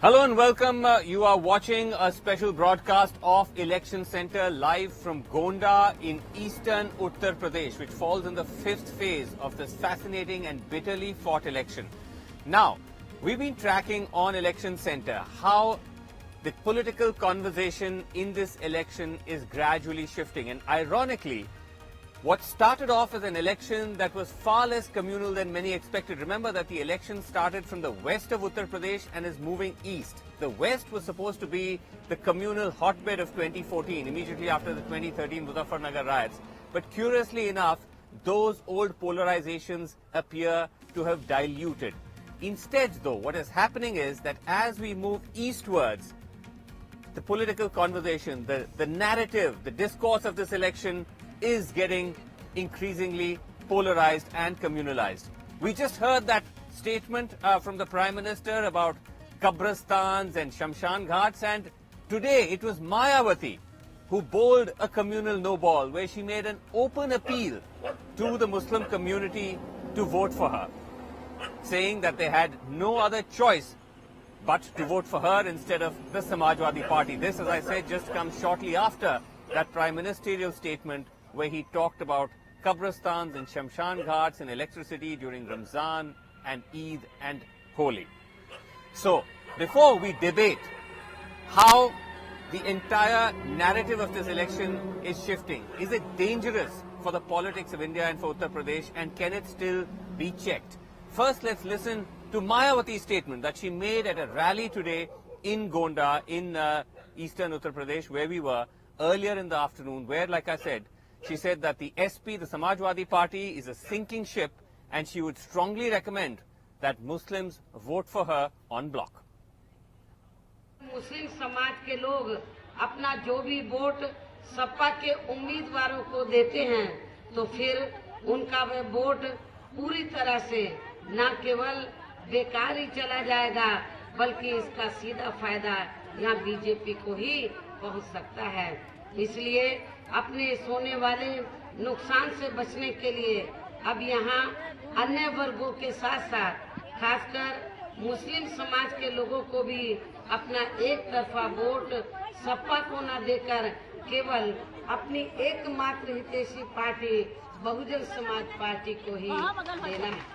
Hello and welcome. You are watching a special broadcast of Election Center live from Gonda in eastern Uttar Pradesh, which falls in the fifth phase of this fascinating and bitterly fought election. Now, we've been tracking on Election Center how the political conversation in this election is gradually shifting. And ironically, what started off as an election that was far less communal than many expected. Remember that the election started from the west of Uttar Pradesh and is moving east. The west was supposed to be the communal hotbed of 2014, immediately after the 2013 Muzaffarnagar riots. But curiously enough, those old polarizations appear to have diluted. Instead, though, what is happening is that as we move eastwards, the political conversation, the narrative, the discourse of this election is getting increasingly polarized and communalized. We just heard that statement from the Prime Minister about Qabristans and Shamshan Ghats, and today it was Mayawati who bowled a communal no ball where she made an open appeal to the Muslim community to vote for her, saying that they had no other choice but to vote for her instead of the Samajwadi Party. This, as I said, just comes shortly after that prime ministerial statement where he talked about Qabristans and Shamshan Ghats and electricity during Ramzan and Eid and Holi. So, before we debate how the entire narrative of this election is shifting, is it dangerous for the politics of India and for Uttar Pradesh, and can it still be checked? First, let's listen to Mayawati's statement that she made at a rally today in Gonda in eastern Uttar Pradesh, where we were earlier in the afternoon, where, like I said, she said that the SP, the Samajwadi Party, is a sinking ship and she would strongly recommend that Muslims vote for her en bloc. मुस्लिम समाज के लोग अपना जो भी vote Sapa के उम्मीदवारों को देते हैं तो फिर उनका वह वोट पूरी तरह से न केवल बेकार ही चला जाएगा बल्कि इसका सीधा फायदा यहाँ बीजेपी को ही पहुँच सकता है। इसलिए अपने होने वाले नुकसान से बचने के लिए अब यहाँ अन्य वर्गों के साथ साथ खासकर मुस्लिम समाज के लोगों को भी अपना एक तरफा वोट सपा को न देकर केवल अपनी एकमात्र हितैषी पार्टी बहुजन समाज पार्टी को ही देना है।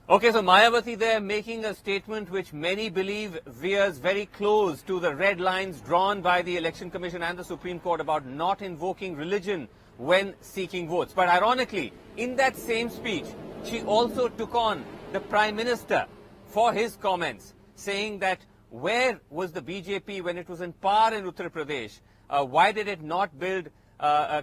Okay, so Mayawati there making a statement which many believe veers very close to the red lines drawn by the Election Commission and the Supreme Court about not invoking religion when seeking votes. But ironically, in that same speech, she also took on the Prime Minister for his comments, saying that where was the BJP when it was in power in Uttar Pradesh? Why did it not build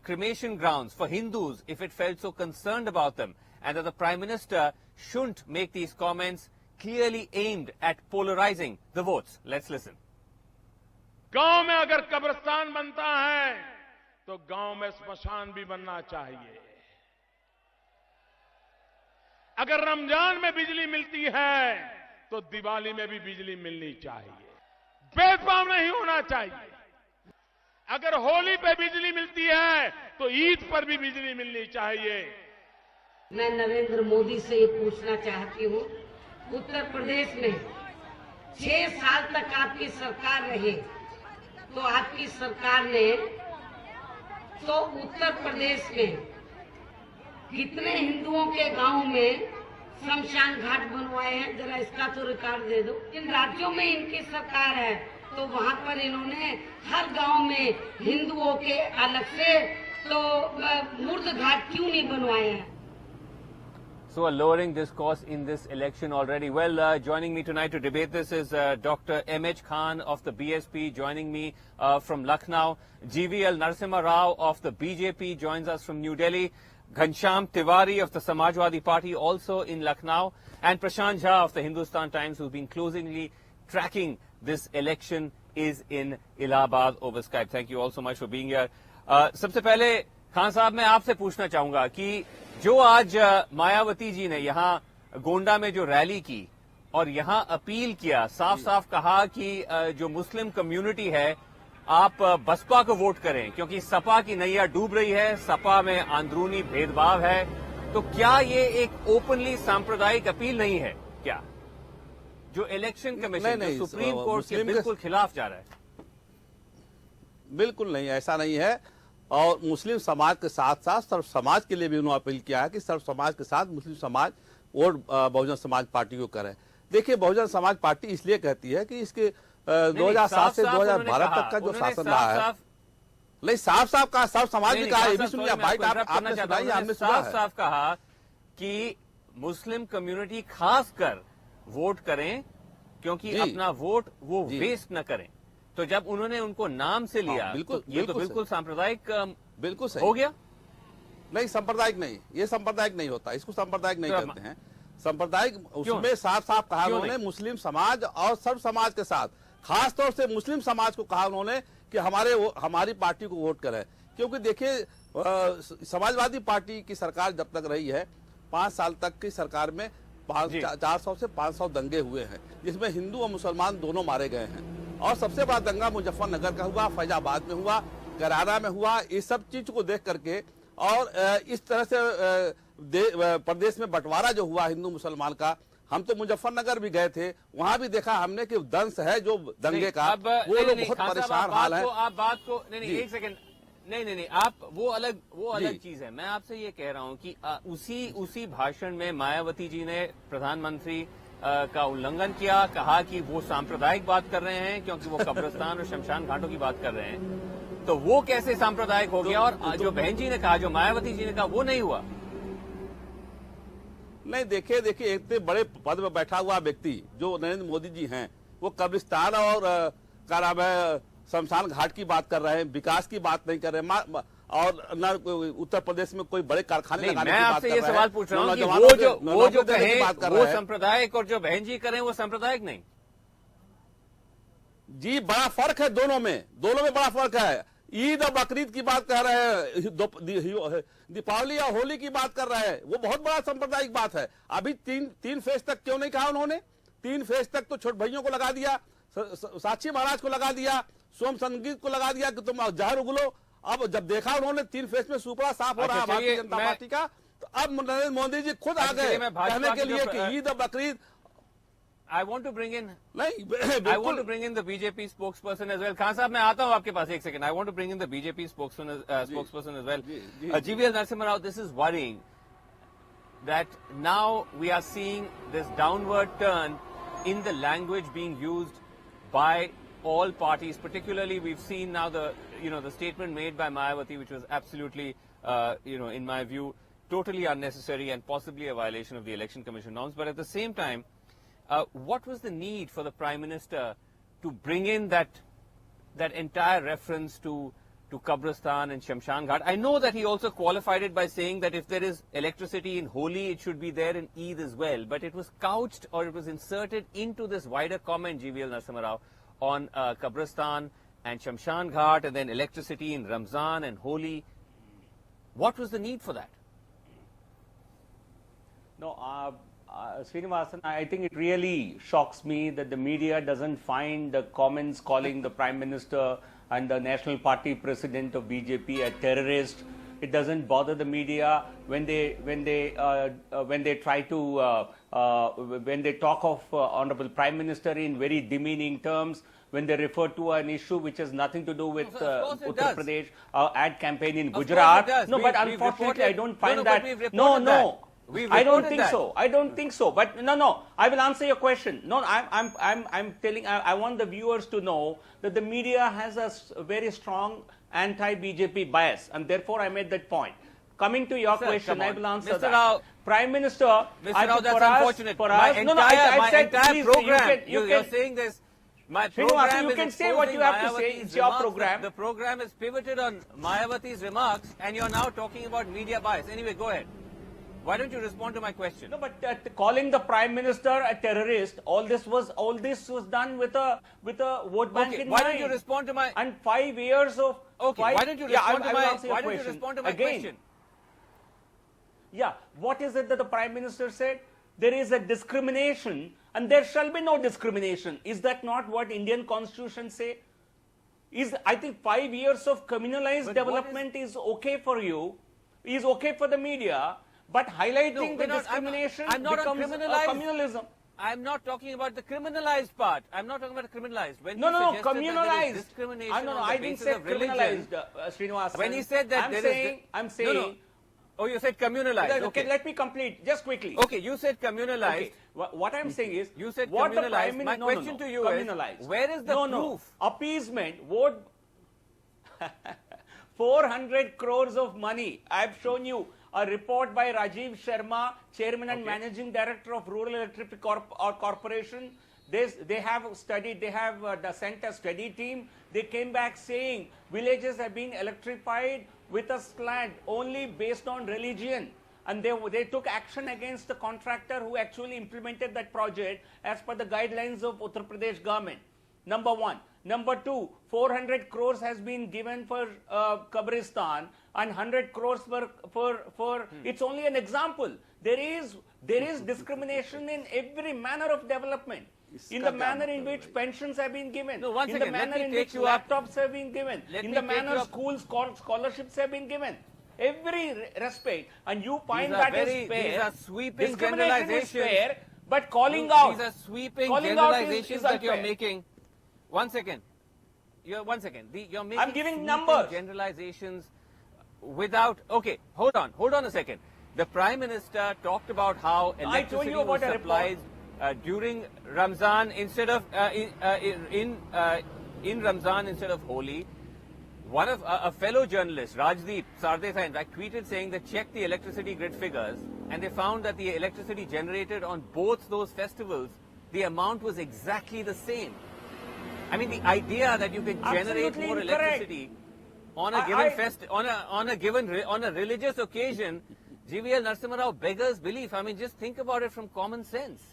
cremation grounds for Hindus if it felt so concerned about them? And that the Prime Minister shouldn't make these comments clearly aimed at polarizing the votes. Let's listen. गांव में अगर कब्रिस्तान बनता है तो गांव में स्मशान भी बनना चाहिए। अगर रमजान में बिजली मिलती है तो दिवाली में भी बिजली मिलनी चाहिए। भेदभाव नहीं होना चाहिए। अगर होली पे बिजली मिलती है तो ईद पर भी बिजली मिलनी चाहिए। मैं नरेंद्र मोदी से ये पूछना चाहती हूँ, उत्तर प्रदेश में 6 साल तक आपकी सरकार रही, तो आपकी सरकार ने तो उत्तर प्रदेश में कितने हिंदुओं के गांव में शमशान घाट बनवाए हैं? जरा इसका तो रिकॉर्ड दे दो। इन राज्यों में इनकी सरकार है तो वहाँ पर इन्होंने हर गांव में हिंदुओं के अलग से तो मुर्द घाट क्यों नहीं बनवाए हैं? So a lowering discourse in this election already. Well, joining me tonight to debate this is Dr. M.H. Khan of the BSP, joining me from Lucknow. GVL Narasimha Rao of the BJP joins us from New Delhi. Ghanshyam Tiwari of the Samajwadi Party also in Lucknow. And Prashant Jha of the Hindustan Times, who's been closely tracking this election, is in Allahabad over Skype. Thank you all so much for being here. सबसे पहले खान साहब मैं आपसे पूछना चाहूंगा कि जो आज मायावती जी ने यहाँ गोंडा में जो रैली की और यहाँ अपील किया, साफ साफ कहा कि जो मुस्लिम कम्युनिटी है आप बसपा को वोट करें क्योंकि सपा की नैया डूब रही है, सपा में अंदरूनी भेदभाव है, तो क्या ये एक ओपनली सांप्रदायिक अपील नहीं है क्या? जो इलेक्शन नहीं, कमीशन नहीं, जो सुप्रीम कोर्ट के मुस्लिम के- बिल्कुल खिलाफ जा रहा है। बिल्कुल नहीं, ऐसा नहीं है। और मुस्लिम समाज के साथ साथ सर्व समाज के लिए भी उन्होंने अपील किया है कि सर्व समाज के साथ मुस्लिम समाज वोट बहुजन समाज पार्टी को करे। देखिए, बहुजन समाज पार्टी इसलिए कहती है कि इसके 2007 से 2012 तक का जो शासन रहा है, नहीं साफ साफ कहा, सर्व समाज ने कहा, ये भी सुनिए बाइट आपने सुनाई, हमने सुना है। साफ कहा कि मुस्लिम कम्युनिटी खासकर वोट करें, क्योंकि जी। अपना वोट वो जी। वेस्ट न करें। तो जब उन्होंने उनको नाम से लिया, हाँ, बिल्कुल, तो ये तो बिल्कुल बिल्कुल सांप्रदायिक बिल्कुल सही हो गया। नहीं, सांप्रदायिक नहीं, ये सांप्रदायिक नहीं होता, इसको सांप्रदायिक नहीं तो कहते हैं। सांप्रदायिक उसमें साफ साफ कहा उन्होंने मुस्लिम समाज और सर्व समाज के साथ, खास तौर से मुस्लिम समाज को कहा उन्होंने कि हमारी पार्टी को वोट करें। क्योंकि देखिए, समाजवादी पार्टी की सरकार जब तक रही है, 5 साल तक की सरकार में 400 से 500 दंगे हुए हैं, जिसमें हिंदू और मुसलमान दोनों मारे गए हैं। और सबसे बड़ा दंगा मुजफ्फरनगर का हुआ, फैजाबाद में हुआ, करारा में हुआ। इस सब चीज को देख करके और इस तरह से प्रदेश में बंटवारा जो हुआ हिंदू मुसलमान का, हम तो मुजफ्फरनगर भी गए थे, वहां भी देखा हमने कि दंश है जो दंगे का, वो लोग बहुत परेशान हाल है। आप बात को नहीं, एक सेकंड, नहीं, आप वो अलग चीज है। मैं आपसे ये कह रहा हूं कि उसी भाषण में मायावती जी ने प्रधानमंत्री का उल्लंघन किया, कहा कि वो सांप्रदायिक बात कर रहे हैं क्योंकि वो कब्रिस्तान और शमशान घाटों की बात कर रहे हैं। तो वो कैसे सांप्रदायिक हो गया? और जो बहन जी ने कहा, जो मायावती जी ने कहा, वो नहीं हुआ। नहीं, देखिए इतने बड़े पद में बैठा हुआ व्यक्ति जो नरेंद्र मोदी जी हैं, वो कब्रिस्तान और क्या नाम है शमशान घाट की बात कर रहे हैं, विकास की बात नहीं कर रहे हैं, और न उत्तर प्रदेश में कोई बड़े कारखाने लगाने की बात कर रहे हैं। मैं आपसे ये सवाल पूछ रहा हूं कि वो जो कहे वो सांप्रदायिक और जो बहन जी करें वो सांप्रदायिक नहीं। जी, बड़ा फर्क है दोनों में बड़ा फर्क है। ईद और बकरीद की बात कर रहे हैं, दीपावली और होली की बात कर रहे हैं, वो बहुत बड़ा सांप्रदायिक बात है। अभी तीन फेज तक क्यों नहीं कहा उन्होंने? 3 फेज तक तो छोट भाइयों को लगा दिया, साक्षी महाराज को लगा दिया, सोम संगीत को लगा दिया कि तुम जहर उगलो। अब जब देखा उन्होंने 3 फेज में सुपड़ा साफ हो रहा है भारतीय जनता पार्टी का, तो अब नरेंद्र मोदी जी खुद आ गए कहने के लिए कि ईद और Bakrid. I want to bring in. नहीं, I want to bring in the BJP spokesperson as well. Khan साहब, मैं आता हूं आपके पास एक second. I want to bring in the BJP spokesperson as well. GVL Narasimha Rao, this is worrying that now we are seeing this downward turn in the language being used by all parties. Particularly, we've seen now the statement made by Mayawati, which was absolutely, in my view, totally unnecessary and possibly a violation of the Election Commission norms. But at the same time, what was the need for the Prime Minister to bring in that entire reference to Kabristan and Shamshan Ghat? I know that he also qualified it by saying that if there is electricity in Holi, it should be there in Eid as well. But it was couched, or it was inserted into this wider comment, GVL Narasimha Rao, on Kabristan and Shamshan Ghat, and then electricity in Ramzan and Holi. What was the need for that? No, Srinivasan, I think it really shocks me that the media doesn't find the comments calling the Prime Minister and the National Party President of BJP a terrorist. It doesn't bother the media when they try to when they talk of Honorable Prime Minister in very demeaning terms, when they refer to an issue which has nothing to do with Uttar Pradesh ad campaign in Gujarat. No, but unfortunately, I don't find that. No. I don't think so. I don't think so. But no. I will answer your question. No, I'm telling. I want the viewers to know that the media has a very strong anti-BJP bias, and therefore I made that point. Coming to your question, I will answer Mr. that. Rao, Prime Minister, Mr. Rao, that's unfortunate. My entire program. You're saying this. My program you can say what you have to say. It's your program. The program is pivoted on Mayawati's remarks, and you're now talking about media bias. Anyway, go ahead. Why don't you respond to my question? No, but calling the Prime Minister a terrorist, all this was done with a vote bank in mind. Why don't you respond to my? And 5 years of. Okay. Why don't you respond to my? Why don't you respond to my Again, question? Yeah. What is it that the Prime Minister said? There is a discrimination, and there shall be no discrimination. Is that not what Indian Constitution say? I think 5 years of communalized development is okay for you, is okay for the media. But highlighting the discrimination becomes communalism. I'm not talking about the criminalized part. I'm not talking about the criminalized. When No, he no, no, suggested that there is communalized. discrimination No, no, on the I didn't basis say of religion, criminalized, Srinivasan. when he said that I'm no, saying. no. Oh, you said communalized. Okay, Okay. let me complete just quickly. Okay, you said communalized. Okay. What I'm saying is, You said what the communalized. Prime My Minister, question to you is, communalized. where is the proof? Appeasement, vote 400 crores of money. I've shown you a report by Rajiv Sharma, Chairman and Managing Director of Rural Electricity Corporation. They have studied, they have sent a study team. They came back saying villages have been electrified with a slant only based on religion. And they took action against the contractor who actually implemented that project as per the guidelines of Uttar Pradesh government. Number one. Number two, 400 crores has been given for Kabristan and 100 crores for it's only an example. There is discrimination in every manner of development. In the manner in which pensions have been given, No, one in second, the let manner me in take which you up. laptops have been given, Let in me the take manner you up. schools scholarships have been given. Every respect, and you find These are that is very- fair. these are sweeping Discrimination is generalizations. fair, but calling out. These are sweeping calling out generalizations is that you're unfair. making. One second. You're making I'm giving sweeping numbers. generalizations without. Okay, hold on a second. The Prime Minister talked about how I told electricity you about was a supplied during Ramzan instead of in Ramzan instead of Holi. One of a fellow journalist, Rajdeep Sardesai, in fact, tweeted saying they checked the electricity grid figures and they found that the electricity generated on both those festivals, the amount was exactly the same. I mean, the idea that you can generate Absolutely more incorrect. electricity on a given on a religious occasion, GVL Narasimha Rao beggars belief. I mean, just think about it from common sense.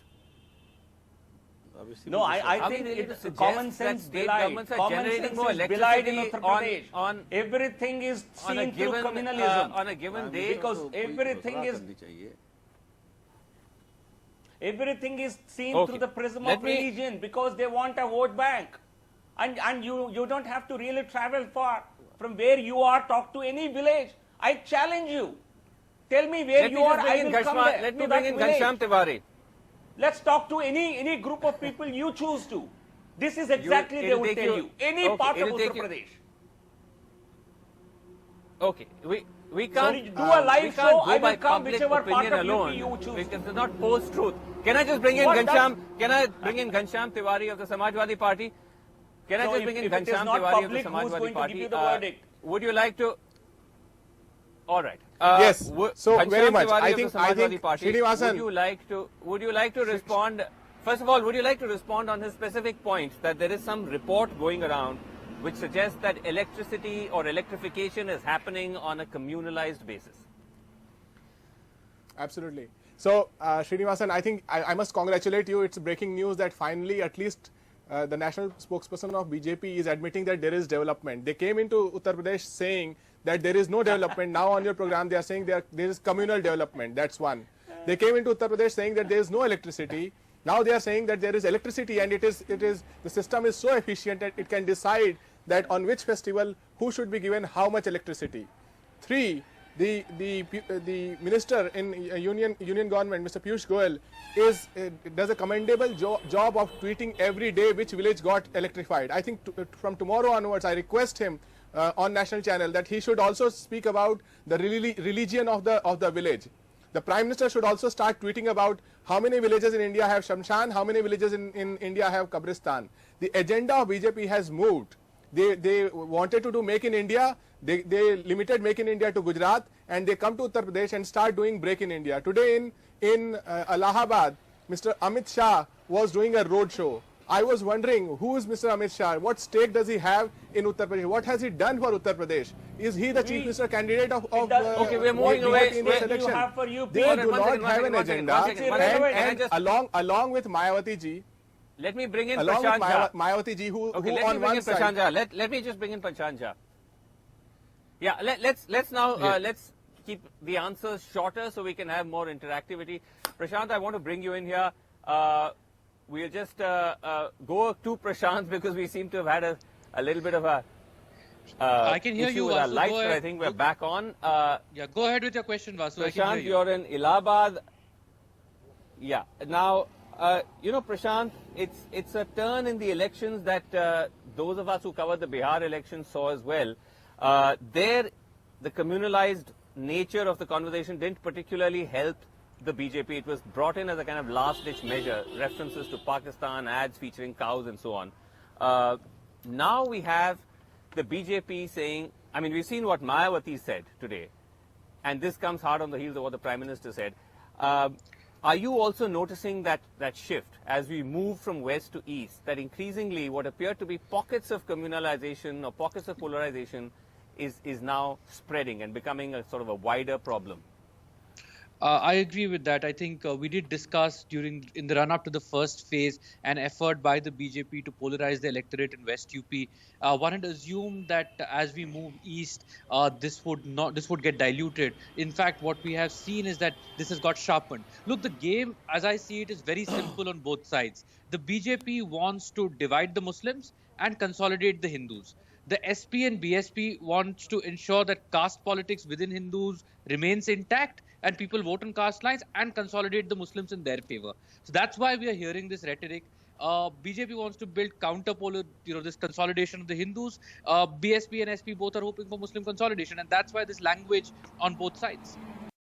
No, I Are we think really to it's suggest common that sense state belied. governments are Common generating sense more is belied in electricity Uttar Pradesh. on Everything is on a seen through given communalism. on a given day? Because everything is seen Okay. through the prism Let of me- religion, because they want a vote bank. And you don't have to really travel far. From where you are, talk to any village. I challenge you. Tell me where Let me you are, just I bring in will come Gashma- there. Let me to bring that in village. Ghanshyam Tiwari. Let's talk to any group of people you choose to. This is exactly they it'll would take tell you- you. Any okay, part of it'll take Uttar you- Pradesh. Okay, we can't Sorry, do a live we can't show, go I by will come public whichever part opinion of UP alone. you choose. Because it's not post-truth. Can I just bring in What Ghanshyam? Can I bring in Ghanshyam Tiwari of the Samajwadi Party? Can I So just if- bring in if it is Ghanshyam not Tiwari of the public, who's Samajwadi going to Party? give you the verdict? Would you like to? All right. Yes. So Ghanshyam very much. Tiwari I of think- the I Samajwadi think Party, Srinivasan- Would you like to respond? First of all, would you like to respond on his specific point that there is some report going around which suggests that electricity or electrification is happening on a communalized basis? Absolutely. So, Srinivasan, I think I must congratulate you. It's breaking news that finally, at least the national spokesperson of BJP is admitting that there is development. They came into Uttar Pradesh saying that there is no development. Now on your program, they are saying there is communal development. That's one. They came into Uttar Pradesh saying that there is no electricity. Now they are saying that there is electricity, and the system is so efficient that it can decide that on which festival who should be given how much electricity. Three, the minister in union government, Mr. Piyush Goyal, does a commendable job of tweeting every day which village got electrified. I think from tomorrow onwards, I request him on national channel that he should also speak about the religion of the village. The Prime Minister should also start tweeting about how many villages in India have Shamshan, how many villages in India have Kabristan. The agenda of BJP has moved. They wanted to do Make in India. They limited Make in India to Gujarat, and they come to Uttar Pradesh and start doing Break in India. Today in Allahabad, Mr. Amit Shah was doing a road show. I was wondering, who is Mr. Amit Shah? What stake does he have in Uttar Pradesh? What has he done for Uttar Pradesh? Is he the Chief Minister candidate of Okay, we're moving away. in this You election? have for UP. They One do second, not have an one second, agenda, one second, one second. and Can I just- along with Mayawati ji, Let me bring in along with Prashant Jha. Mayawati ji, who Okay, let me on bring one in side. Prashant Jha. Let me just bring in Prashant Jha. Yeah, let's now let's keep the answers shorter so we can have more interactivity. Prashant, I want to bring you in here. We'll just go to Prashant because we seem to have had a little bit of a I can hear issue you, with our Vasu. lights, Go but I ahead. think we're back on. Yeah, go ahead with your question, Vasu. I can hear Prashant, you. you're in Allahabad. Yeah. Now, Prashant, it's a turn in the elections that those of us who covered the Bihar election saw as well. There, the communalized nature of the conversation didn't particularly help the BJP. It was brought in as a kind of last-ditch measure, references to Pakistan, ads featuring cows and so on. Now we have the BJP saying, I mean, we've seen what Mayawati said today, and this comes hard on the heels of what the Prime Minister said. Are you also noticing that shift as we move from west to east, that increasingly what appear to be pockets of communalization or pockets of polarization is now spreading and becoming a sort of a wider problem? I agree with that. I think we did discuss in the run-up to the first phase an effort by the BJP to polarize the electorate in West UP. One had assumed that as we move east, this would get diluted. In fact, what we have seen is that this has got sharpened. Look, the game, as I see it, is very simple on both sides. The BJP wants to divide the Muslims and consolidate the Hindus. The SP and BSP wants to ensure that caste politics within Hindus remains intact and people vote on caste lines and consolidate the Muslims in their favor. So that's why we are hearing this rhetoric. BJP wants to build counterpolar, this consolidation of the Hindus. BSP and SP both are hoping for Muslim consolidation, and that's why this language on both sides.